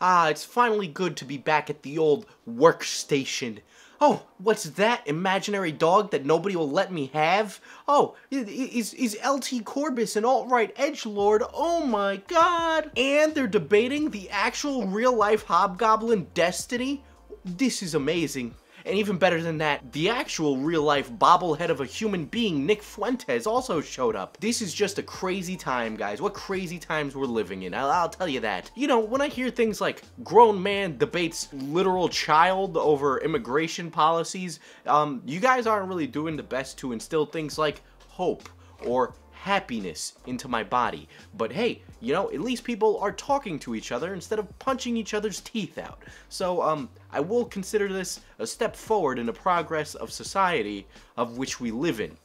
Ah, it's finally good to be back at the old workstation. Oh, what's that imaginary dog that nobody will let me have? Oh, is LT Corbus an alt-right edgelord? Oh my god! And they're debating the actual real-life Hobgoblin Destiny? This is amazing. And even better than that, the actual real-life bobblehead of a human being, Nick Fuentes, also showed up. This is just a crazy time, guys. What crazy times we're living in, I'll tell you that. You know, when I hear things like grown man debates literal child over immigration policies, you guys aren't really doing the best to instill things like hope or happiness into my body. But hey, you know, at least people are talking to each other instead of punching each other's teeth out. So, I will consider this a step forward in the progress of society of which we live in.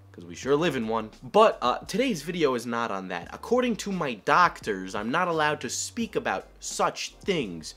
Because we sure live in one. But today's video is not on that. According to my doctors, I'm not allowed to speak about such things.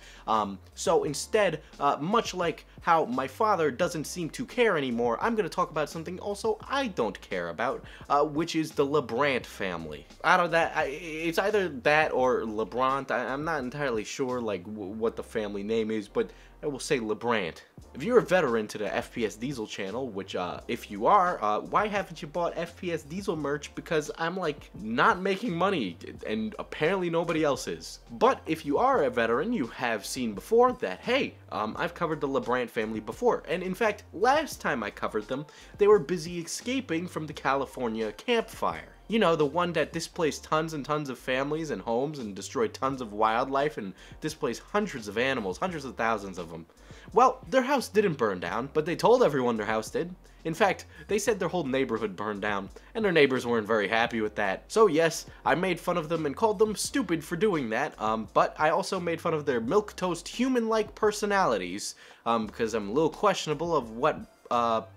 So instead, much like how my father doesn't seem to care anymore, I'm going to talk about something also I don't care about, which is the LeBrant family. Out of that, it's either that or LeBrant. I'm not entirely sure like what the family name is, but I will say LeBrant. If you're a veteran to the FPS Diesel channel, which if you are, why haven't you bought FPS Diesel merch? Because I'm like not making money, and apparently nobody else is. But if you are a veteran, you have seen before that, hey, I've covered the LeBrant family before, and in fact, last time I covered them, they were busy escaping from the California campfire. You know, the one that displaced tons and tons of families and homes and destroyed tons of wildlife and displaced hundreds of animals, hundreds of thousands of them. Well, their house didn't burn down, but they told everyone their house did. In fact, they said their whole neighborhood burned down, and their neighbors weren't very happy with that. So yes, I made fun of them and called them stupid for doing that, but I also made fun of their milquetoast human-like personalities, because I'm a little questionable of what,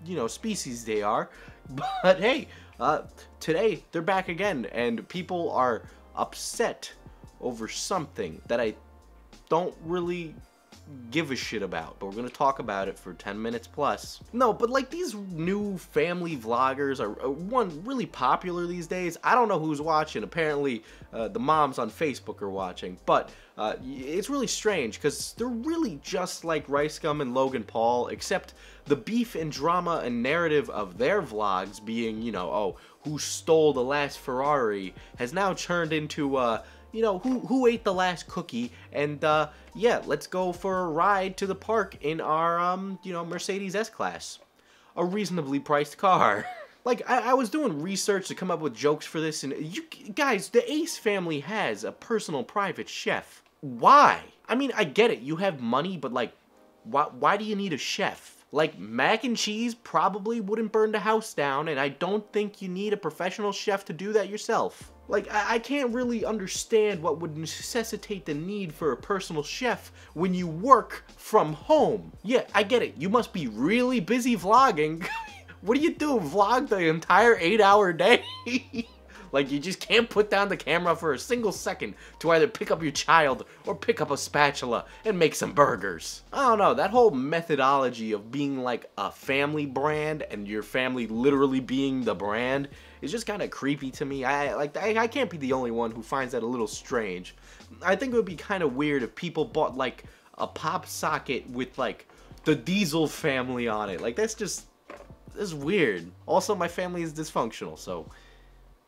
you know, species they are. But hey, today they're back again, and people are upset over something that I don't really give a shit about, but we're gonna talk about it for 10 minutes plus. No, but like these new family vloggers are one really popular these days. I don't know who's watching. Apparently the moms on Facebook are watching, but it's really strange because they're really just like Rice Gum and Logan Paul, except the beef and drama and narrative of their vlogs being, you know, oh, who stole the last Ferrari has now turned into you know, who ate the last cookie, and yeah, let's go for a ride to the park in our you know, Mercedes S-Class, a reasonably priced car. Like, I was doing research to come up with jokes for this, and you guys, the Ace family has a personal private chef. Why? I mean, I get it, you have money, but like, why do you need a chef? Like, mac and cheese probably wouldn't burn the house down, and I don't think you need a professional chef to do that yourself. Like, I can't really understand what would necessitate the need for a personal chef when you work from home. Yeah, I get it. You must be really busy vlogging. What do you do? Vlog the entire 8-hour day? Like, you just can't put down the camera for a single second to either pick up your child or pick up a spatula and make some burgers. I don't know, that whole methodology of being like a family brand and your family literally being the brand is just kind of creepy to me. I can't be the only one who finds that a little strange. I think it would be kind of weird if people bought like a pop socket with like the Diesel family on it. Like, that's weird. Also, my family is dysfunctional, so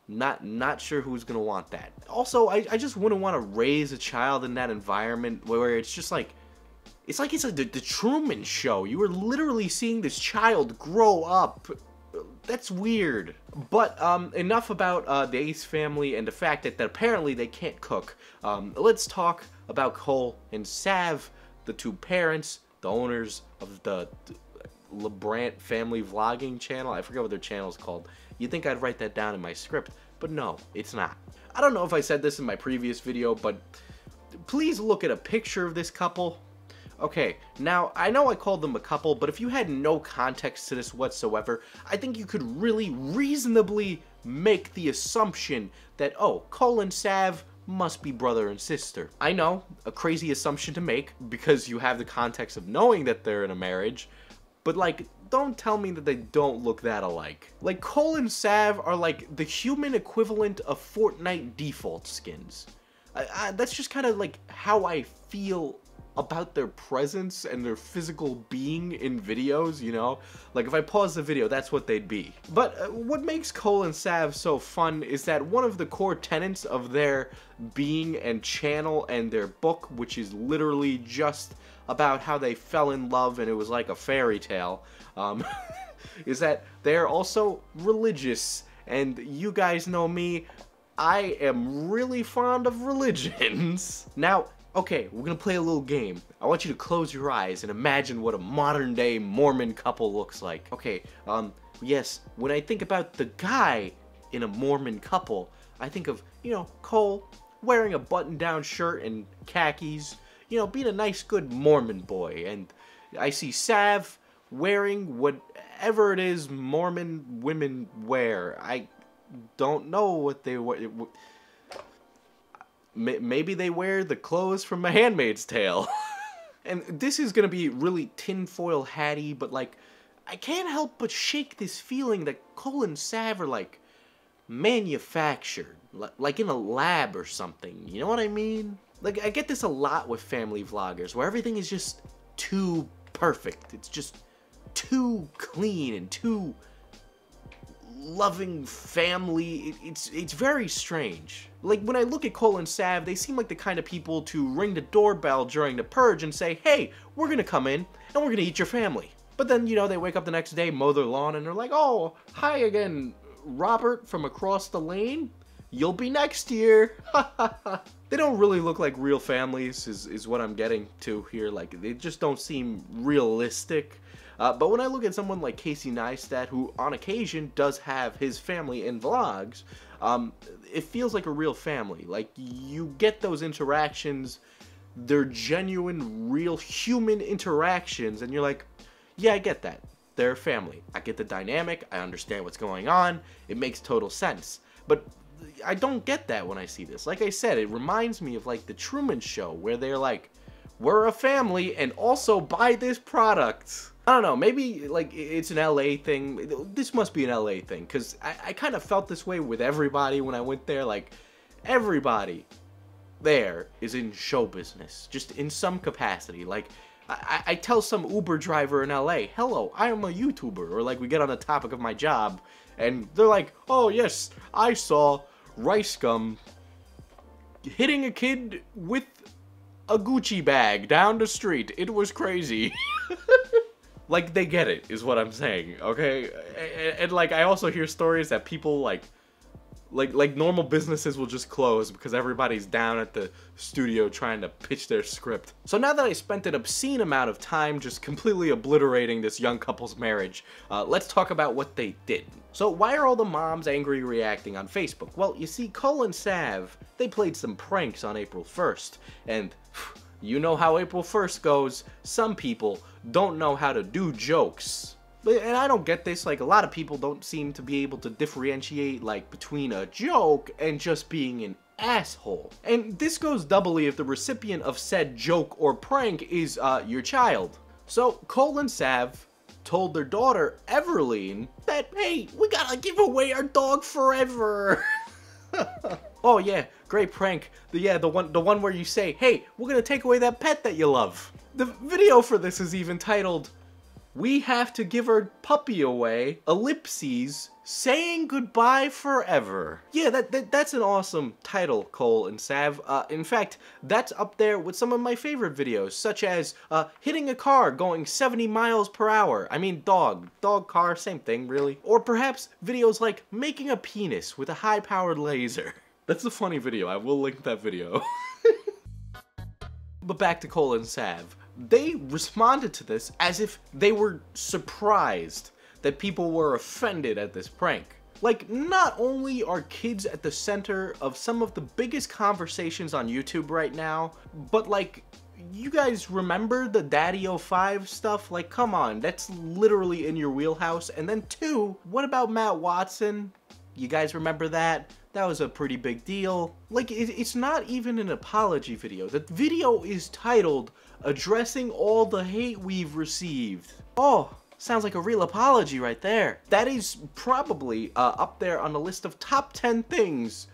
not sure who's gonna want that. Also, I just wouldn't want to raise a child in that environment where it's just like, it's like the Truman Show. You were literally seeing this child grow up. That's weird. But enough about the Ace family and the fact that apparently they can't cook. Let's talk about Cole and Sav, the two parents, the owners of the LeBrant family vlogging channel. I forget what their channel is called. You'd think I'd write that down in my script, but no, it's not. I don't know if I said this in my previous video, but please look at a picture of this couple. Okay, now, I know I called them a couple, but if you had no context to this whatsoever, I think you could really reasonably make the assumption that, oh, Cole and Sav must be brother and sister. I know, a crazy assumption to make, because you have the context of knowing that they're in a marriage, but like, don't tell me that they don't look that alike. Like, Cole and Sav are like the human equivalent of Fortnite default skins. That's just kind of like how I feel about their presence and their physical being in videos, you know? Like if I pause the video, that's what they'd be. But what makes Cole and Sav so fun is that one of the core tenets of their being and channel and their book, which is literally just about how they fell in love and it was like a fairy tale, is that they're also religious. And you guys know me, I am really fond of religions. Now, okay, we're gonna play a little game. I want you to close your eyes and imagine what a modern day Mormon couple looks like. Okay, yes, when I think about the guy in a Mormon couple, I think of, you know, Cole wearing a button-down shirt and khakis, you know, being a nice, good Mormon boy. And I see Sav wearing whatever it is Mormon women wear. I don't know what they wear. Maybe they wear the clothes from A Handmaid's Tale. And this is gonna be really tinfoil hatty, but like, I can't help but shake this feeling that Cole and Sav are like manufactured, like in a lab or something. You know what I mean? Like, I get this a lot with family vloggers, where everything is just too perfect. It's just too clean and too loving family. It's very strange. Like, when I look at Cole and Sav, they seem like the kind of people to ring the doorbell during the purge and say, hey, we're gonna come in and we're gonna eat your family. But then, you know, they wake up the next day, mow their lawn, and they're like, oh, hi again, Robert from across the lane. You'll be next year. They don't really look like real families, is what I'm getting to here. Like, they just don't seem realistic. But when I look at someone like Casey Neistat, who on occasion does have his family in vlogs, it feels like a real family. Like, you get those interactions, they're genuine, real human interactions, and you're like, yeah, I get that. They're a family. I get the dynamic, I understand what's going on, it makes total sense. But I don't get that when I see this. Like I said, it reminds me of like the Truman Show, where they're like, we're a family and also buy this product. I don't know, maybe like it's an LA thing. This must be an LA thing, because I kind of felt this way with everybody when I went there. Like, everybody there is in show business, just in some capacity. Like, I tell some Uber driver in LA, hello, I am a YouTuber, or like we get on the topic of my job, and they're like, oh yes, I saw Rice Gum hitting a kid with a Gucci bag down the street. It was crazy. Like, they get it, is what I'm saying, okay? And like, I also hear stories that people like normal businesses will just close because everybody's down at the studio trying to pitch their script. So now that I spent an obscene amount of time just completely obliterating this young couple's marriage, let's talk about what they did. So why are all the moms angry reacting on Facebook? Well, you see, Cole and Sav, they played some pranks on April 1st, and you know how April 1st goes. Some people don't know how to do jokes. And I don't get this, like, a lot of people don't seem to be able to differentiate, like, between a joke and just being an asshole. And this goes doubly if the recipient of said joke or prank is, your child. So, Cole and Sav told their daughter, Everline, that, hey, we gotta give away our dog forever. Oh yeah, great prank. The one where you say, hey, we're gonna take away that pet that you love. The video for this is even titled, we have to give our puppy away, ellipses, saying goodbye forever. Yeah, that's an awesome title, Cole and Sav. In fact, that's up there with some of my favorite videos, such as hitting a car going 70 miles per hour. I mean, dog, car, same thing, really. Or perhaps videos like making a penis with a high-powered laser. That's a funny video, I will link that video. But back to Cole and Sav. They responded to this as if they were surprised that people were offended at this prank. Like, not only are kids at the center of some of the biggest conversations on YouTube right now, but like, you guys remember the Daddy05 stuff? Like, come on, that's literally in your wheelhouse. And then two, what about Matt Watson? You guys remember that? That was a pretty big deal. Like, it's not even an apology video. The video is titled, Addressing All the Hate We've Received. Oh, sounds like a real apology right there. That is probably up there on the list of top 10 things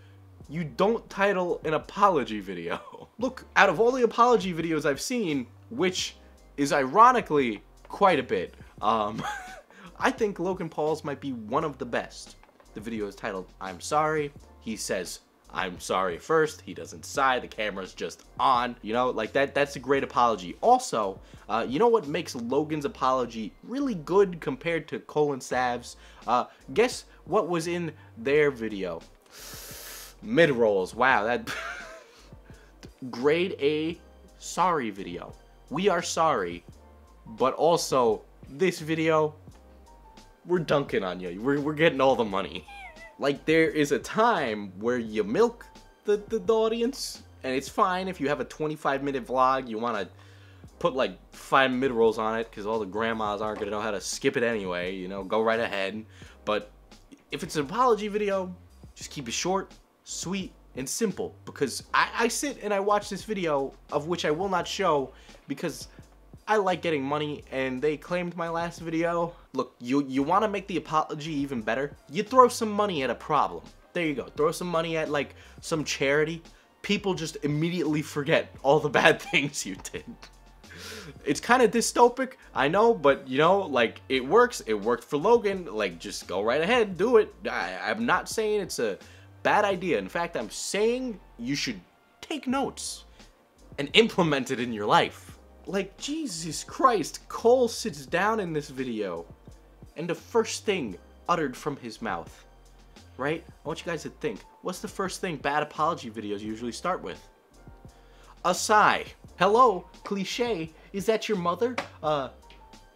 you don't title an apology video. Look, out of all the apology videos I've seen, which is ironically quite a bit, I think Logan Paul's might be one of the best. The video is titled, "I'm sorry." He says, "I'm sorry" first. He doesn't sigh. The camera's just on. You know, like that's a great apology. Also, you know what makes Logan's apology really good compared to Cole and Sav's? Guess what was in their video? Mid-rolls. Wow, that grade A sorry video. We are sorry, but also this video, we're dunking on you. We're getting all the money. Like, there is a time where you milk the audience, and it's fine if you have a 25-minute vlog, you want to put like 5 mid-rolls on it, because all the grandmas aren't going to know how to skip it anyway, you know, go right ahead. But if it's an apology video, just keep it short, sweet, and simple, because I sit and I watch this video, of which I will not show, because I like getting money, and they claimed my last video. Look, you want to make the apology even better? You throw some money at a problem. There you go. Throw some money at, like, some charity. People just immediately forget all the bad things you did. It's kind of dystopic, I know, but, you know, like, it works. It worked for Logan. Like, just go right ahead. Do it. I'm not saying it's a bad idea. In fact, I'm saying you should take notes and implement it in your life. Like, Jesus Christ, Cole sits down in this video, and the first thing uttered from his mouth, right? I want you guys to think, what's the first thing bad apology videos usually start with? A sigh. Hello, cliche, is that your mother?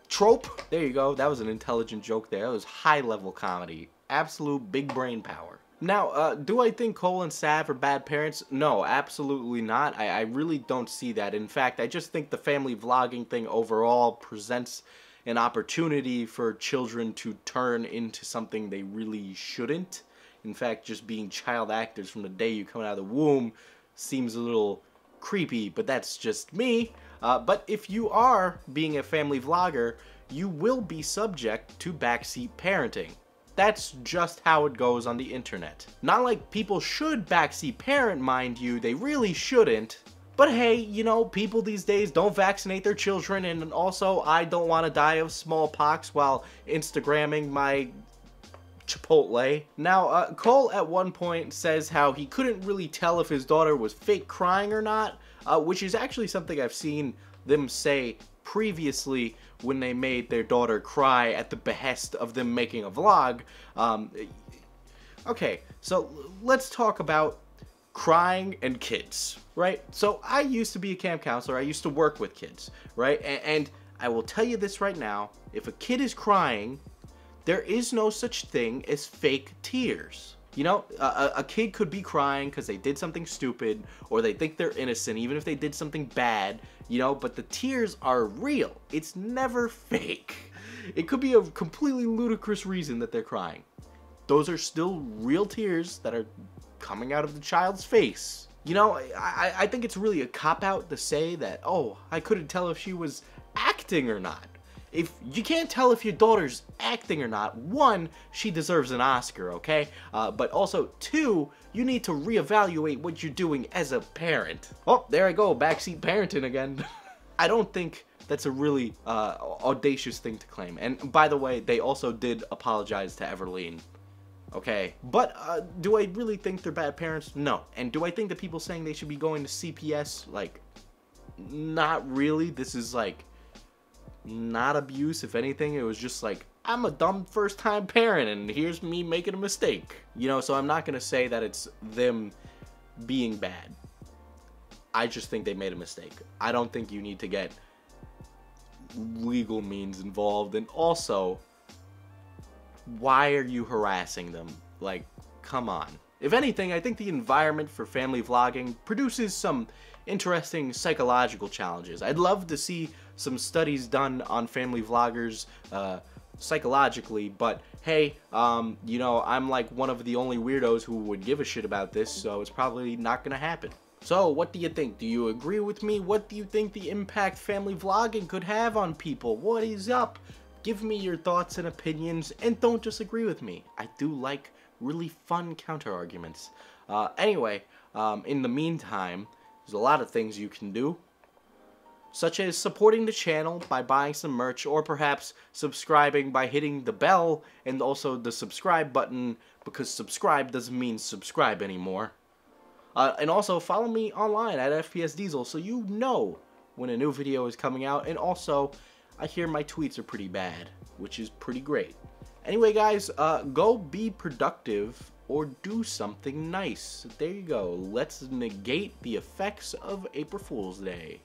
Trope? There you go, that was an intelligent joke there. That was high-level comedy. Absolute big brain power. Now, do I think Cole and Sav are bad parents? No, absolutely not. I really don't see that. In fact, I just think the family vlogging thing overall presents an opportunity for children to turn into something they really shouldn't. In fact, just being child actors from the day you come out of the womb seems a little creepy, but that's just me. But if you are being a family vlogger, you will be subject to backseat parenting. That's just how it goes on the internet. Not like people should backseat parent, mind you, they really shouldn't. But hey, you know, people these days don't vaccinate their children, and also I don't want to die of smallpox while Instagramming my Chipotle. Now, Cole at one point says how he couldn't really tell if his daughter was fake crying or not, which is actually something I've seen them say previously when they made their daughter cry at the behest of them making a vlog. Okay, so let's talk about crying and kids, right? So I used to be a camp counselor. I used to work with kids, right? And I will tell you this right now. If a kid is crying, there is no such thing as fake tears. You know, a kid could be crying because they did something stupid, or they think they're innocent, even if they did something bad, you know, but the tears are real. It's never fake. It could be a completely ludicrous reason that they're crying. Those are still real tears that are coming out of the child's face. You know, I think it's really a cop-out to say that, oh, I couldn't tell if she was acting or not. If you can't tell if your daughter's acting or not, one, she deserves an Oscar, okay? But also, two, you need to reevaluate what you're doing as a parent. Oh, there I go, backseat parenting again. I don't think that's a really audacious thing to claim. And by the way, they also did apologize to Everlyn. Okay, but do I really think they're bad parents? No. And do I think that people saying they should be going to CPS, like, not really. This is like not abuse. If anything, it was just like, I'm a dumb first-time parent and here's me making a mistake. You know, so I'm not gonna say that it's them being bad. I just think they made a mistake. I don't think you need to get legal means involved. And also, why are you harassing them? Like, come on. If anything, I think the environment for family vlogging produces some interesting psychological challenges. I'd love to see some studies done on family vloggers psychologically, but hey, you know, I'm like one of the only weirdos who would give a shit about this, so it's probably not gonna happen. So, what do you think? Do you agree with me? What do you think the impact family vlogging could have on people? What is up? Give me your thoughts and opinions, and don't just agree with me. I do like really fun counter-arguments. Anyway, in the meantime, there's a lot of things you can do, such as supporting the channel by buying some merch, or perhaps subscribing by hitting the bell and also the subscribe button, because subscribe doesn't mean subscribe anymore. And also follow me online at FPS Diesel so you know when a new video is coming out, and also I hear my tweets are pretty bad, which is pretty great. Anyway guys, go be productive or do something nice. There you go. Let's negate the effects of April Fool's Day.